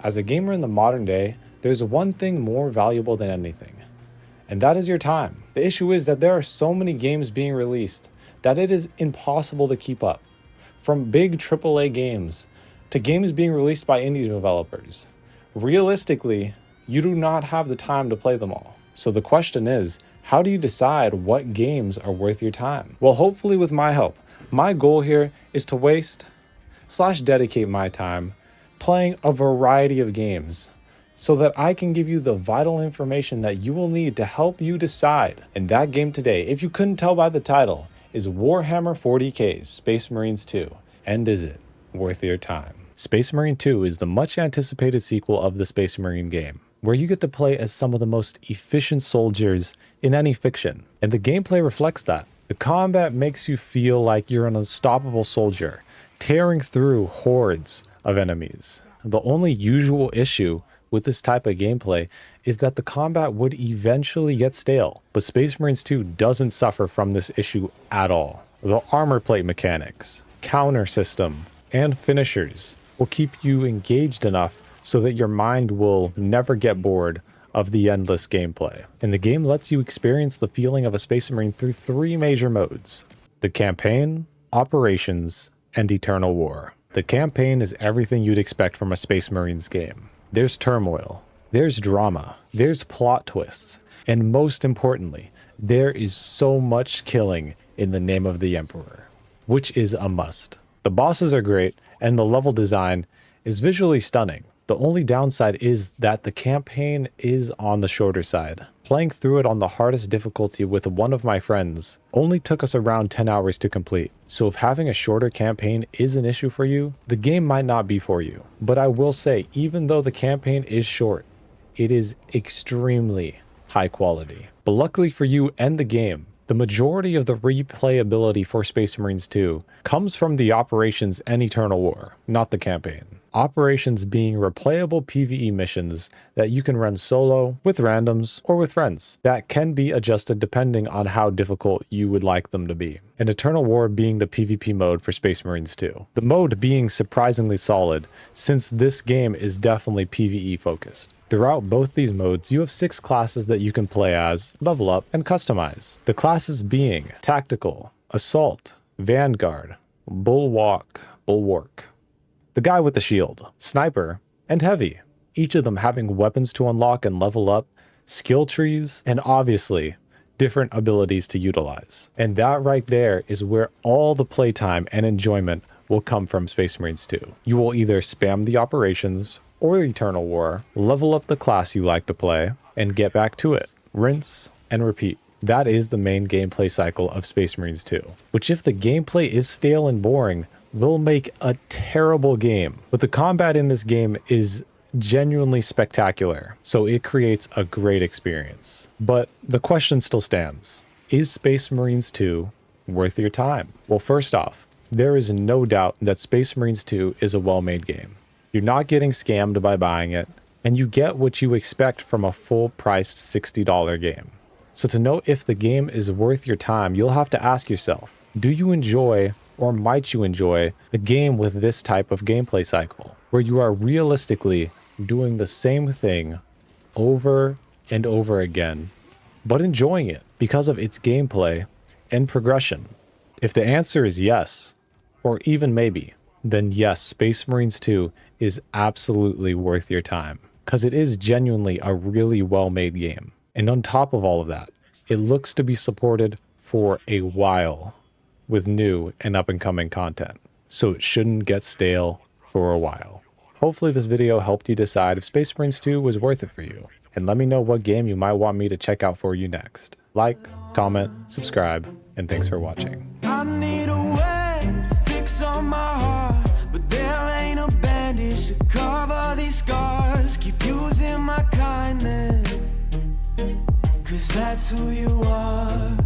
As a gamer in the modern day, there's one thing more valuable than anything, and that is your time. The issue is that there are so many games being released that it is impossible to keep up. From big AAA games to games being released by indie developers. Realistically, you do not have the time to play them all. So the question is, how do you decide what games are worth your time? Well, hopefully with my help. My goal here is to waste/dedicate my time playing a variety of games so that I can give you the vital information that you will need to help you decide. And that game today, if you couldn't tell by the title, is Warhammer 40K's Space Marines 2. And is it worth your time? Space Marine 2 is the much anticipated sequel of the Space Marine game, where you get to play as some of the most efficient soldiers in any fiction. And the gameplay reflects that. The combat makes you feel like you're an unstoppable soldier, tearing through hordes of enemies. The only usual issue with this type of gameplay is that the combat would eventually get stale, but Space Marines 2 doesn't suffer from this issue at all. The armor plate mechanics, counter system, and finishers will keep you engaged enough so that your mind will never get bored of the endless gameplay. And the game lets you experience the feeling of a Space Marine through 3 major modes: the campaign, operations, and eternal war. The campaign is everything you'd expect from a Space Marines game. There's turmoil, there's drama, there's plot twists, and most importantly, there is so much killing in the name of the Emperor, which is a must. The bosses are great, and the level design is visually stunning. The only downside is that the campaign is on the shorter side. Playing through it on the hardest difficulty with one of my friends only took us around 10 hours to complete. So if having a shorter campaign is an issue for you, the game might not be for you. But I will say, even though the campaign is short, it is extremely high quality. But luckily for you and the game, the majority of the replayability for Space Marines 2 comes from the operations and Eternal War, not the campaign. Operations being replayable PvE missions that you can run solo, with randoms, or with friends, that can be adjusted depending on how difficult you would like them to be. And Eternal War being the PvP mode for Space Marines 2. The mode being surprisingly solid, since this game is definitely PvE focused. Throughout both these modes, you have 6 classes that you can play as, level up, and customize. The classes being Tactical, Assault, Vanguard, Bulwark, the guy with the shield, Sniper, and Heavy, each of them having weapons to unlock and level up, skill trees, and obviously, different abilities to utilize. And that right there is where all the playtime and enjoyment will come from Space Marines 2. You will either spam the operations or Eternal War, level up the class you like to play, and get back to it. Rinse and repeat. That is the main gameplay cycle of Space Marines 2, which if the gameplay is stale and boring, will make a terrible game. But the combat in this game is genuinely spectacular, so it creates a great experience. But the question still stands. Is Space Marines 2 worth your time? Well, first off, there is no doubt that Space Marines 2 is a well-made game. You're not getting scammed by buying it, and you get what you expect from a full-priced $60 game. So to know if the game is worth your time, you'll have to ask yourself, do you enjoy or might you enjoy a game with this type of gameplay cycle, where you are realistically doing the same thing over and over again, but enjoying it because of its gameplay and progression? If the answer is yes, or even maybe, then yes, Space Marines 2 is absolutely worth your time, because it is genuinely a really well-made game. And on top of all of that, it looks to be supported for a while with new and up-and-coming content, so it shouldn't get stale for a while. Hopefully this video helped you decide if Space Marines 2 was worth it for you, and let me know what game you might want me to check out for you next. Like, comment, subscribe, and thanks for watching. I need a way to fix on my heart, but there ain't a bandage to cover these scars. Keep using my kindness, 'cause that's who you are.